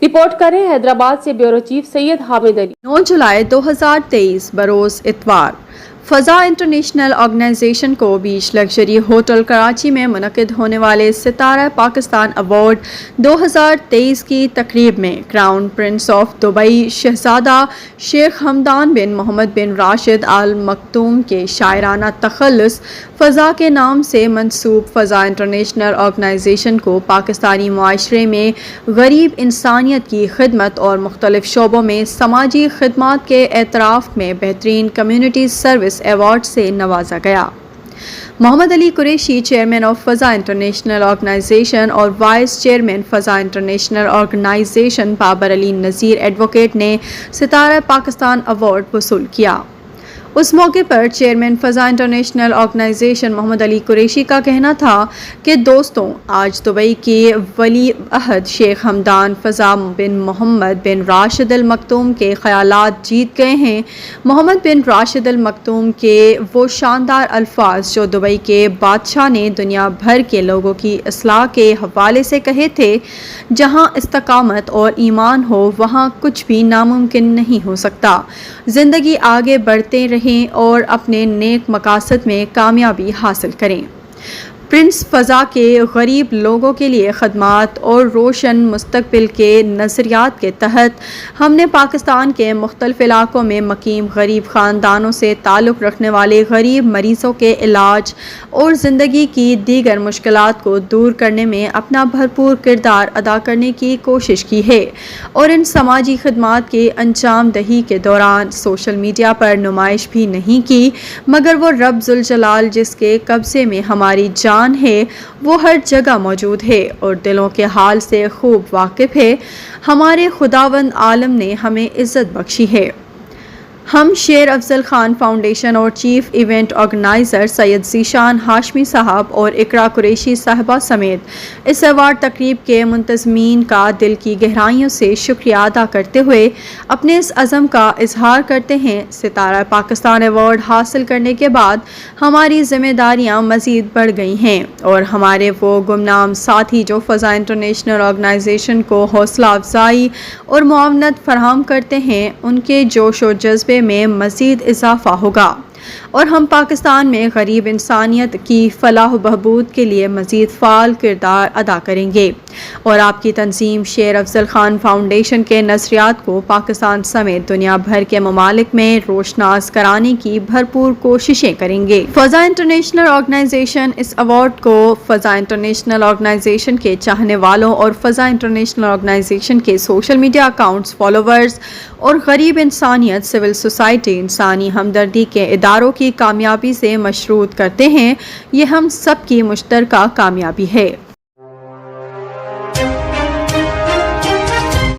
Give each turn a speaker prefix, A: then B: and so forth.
A: Report کر رہے ہیں حیدرآباد سے بیورو چیف سید حامد علی۔
B: 9 جولائی 2023 بروز اتوار فضا انٹرنیشنل آرگنائزیشن کو بیچ لگژری ہوٹل کراچی میں منعقد ہونے والے ستارہ پاکستان ایوارڈ 2023 کی تقریب میں کراؤن پرنس آف دبئی شہزادہ شیخ حمدان بن محمد بن راشد آل مکتوم کے شاعرانہ تخلص فضا کے نام سے منسوب فضا انٹرنیشنل آرگنائزیشن کو پاکستانی معاشرے میں غریب انسانیت کی خدمت اور مختلف شعبوں میں سماجی خدمات کے اعتراف میں بہترین کمیونٹی سروس ایوارڈ سے نوازا گیا۔ محمد علی قریشی چیئرمین آف فضا انٹرنیشنل آرگنائزیشن اور وائس چیئرمین فضا انٹرنیشنل آرگنائزیشن بابر علی نذیر ایڈوکیٹ نے ستارہ پاکستان ایوارڈ وصول کیا۔ اس موقع پر چیئرمین فضا انٹرنیشنل آرگنائزیشن محمد علی قریشی کا کہنا تھا کہ دوستوں، آج دبئی کے ولی عہد شیخ حمدان فضا بن محمد بن راشد المکتوم کے خیالات جیت گئے ہیں۔ محمد بن راشد المکتوم کے وہ شاندار الفاظ جو دبئی کے بادشاہ نے دنیا بھر کے لوگوں کی اصلاح کے حوالے سے کہے تھے، جہاں استقامت اور ایمان ہو وہاں کچھ بھی ناممکن نہیں ہو سکتا۔ زندگی آگے بڑھتے رہیں اور اپنے نیک مقاصد میں کامیابی حاصل کریں۔ پرنس فضا کے غریب لوگوں کے لیے خدمات اور روشن مستقبل کے نظریات کے تحت ہم نے پاکستان کے مختلف علاقوں میں مقیم غریب خاندانوں سے تعلق رکھنے والے غریب مریضوں کے علاج اور زندگی کی دیگر مشکلات کو دور کرنے میں اپنا بھرپور کردار ادا کرنے کی کوشش کی ہے، اور ان سماجی خدمات کی انجام دہی کے دوران سوشل میڈیا پر نمائش بھی نہیں کی، مگر وہ رب ذوالجلال جس کے قبضے میں ہماری جان ہے وہ ہر جگہ موجود ہے اور دلوں کے حال سے خوب واقف ہے۔ ہمارے خداوند عالم نے ہمیں عزت بخشی ہے۔ ہم شیر افضل خان فاؤنڈیشن اور چیف ایونٹ آرگنائزر سید ذیشان ہاشمی صاحب اور اقرا قریشی صاحبہ سمیت اس ایوارڈ تقریب کے منتظمین کا دل کی گہرائیوں سے شکریہ ادا کرتے ہوئے اپنے اس عزم کا اظہار کرتے ہیں۔ ستارہ پاکستان ایوارڈ حاصل کرنے کے بعد ہماری ذمہ داریاں مزید بڑھ گئی ہیں، اور ہمارے وہ گمنام ساتھی جو فضا انٹرنیشنل آرگنائزیشن کو حوصلہ افزائی اور معاونت فراہم کرتے ہیں، ان کے جوش و جذبے میں مزید اضافہ ہوگا، اور ہم پاکستان میں غریب انسانیت کی فلاح و بہبود کے لیے مزید فعال کردار ادا کریں گے، اور آپ کی تنظیم شیر افضل خان فاؤنڈیشن کے نظریات کو پاکستان سمیت دنیا بھر کے ممالک میں روشناس کرانے کی بھرپور کوششیں کریں گے۔ فضا انٹرنیشنل آرگنائزیشن اس ایوارڈ کو فضا انٹرنیشنل آرگنائزیشن کے چاہنے والوں اور فضا انٹرنیشنل آرگنائزیشن کے سوشل میڈیا اکاؤنٹس، فالوورز اور غریب انسانیت، سول سوسائٹی، انسانی ہمدردی کے اداروں کی کامیابی سے مشروط کرتے ہیں۔ یہ ہم سب کی مشترکہ کامیابی ہے۔